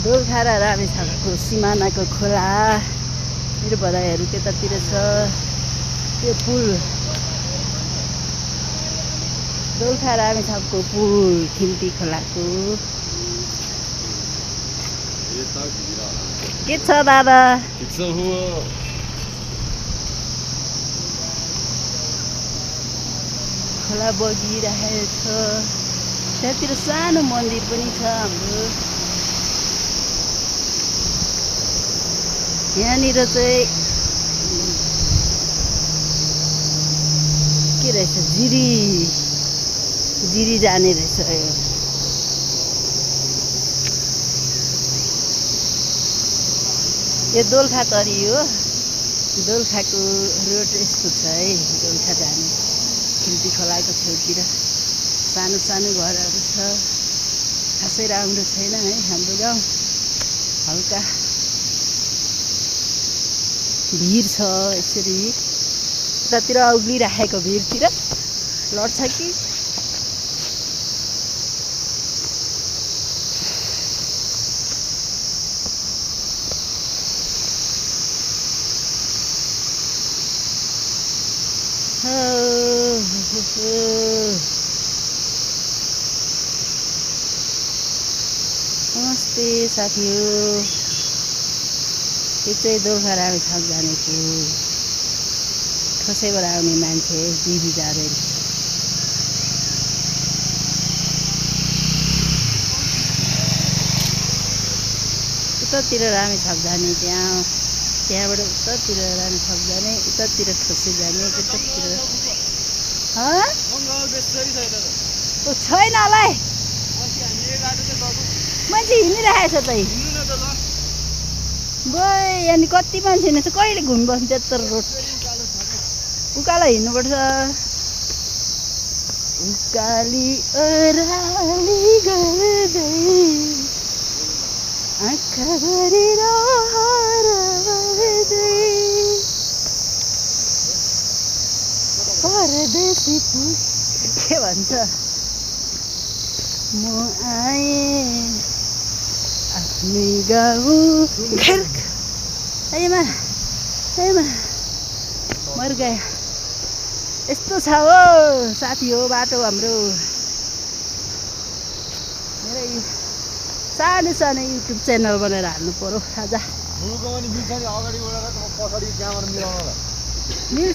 दोलखा र रामेछापको सिमानाको खोला मेरो भदाइहरू त्यतातिर छ। त्यो पुल दोलखा रामेछापको पुल खिम्ती खोलाको के छ दादा? खोला बगिरहेको छ। त्यहाँतिर सानो मन्दिर पनि छ हाम्रो। यहाँनिर चाहिँ के रहेछ, जिरी जाने रहेछ यो। यो दोलखा तरी हो। दोलखाको रोड यस्तो छ है। दोलखा जाने खिम्ती खोलाको छेउतिर सानो सानो घरहरू छ। खासै राम्रो छैन है हाम्रो गाउँ। हल्का भिर छ यसरी। उतातिर उग्लिराखेको भिरतिर लड्छ कि नमस्ते साथीहरू। यो चाहिँ दोलखा रामेछाप जाने पुल। कसैबाट आउने मान्छे जिरी जाँदैन। उतातिर रामेछाप जाने, त्यहाँबाट उतातिर रामेछाप जाने, उतातिर ठोसे जाने, त्यतातिर छैन होला है। मान्छे हिँडिरहेको छ त गए। अनि कति मान्छे हिँड्छ, कहिले घुमि बस्छ त्यत्रो रोड। उकालो हिँड्नुपर्छ। उकाली ओह्राली गर्दै आँखाभरि रहर बग्दै परदेशी के भन्छ, म आएँ आफ्नै गाउँ। मर गयो। यस्तो छ हो साथी हो बाटो हाम्रो। मेरो सानो सानो युट्युब च्यानल बनाएर हाल्नु पर्यो आज।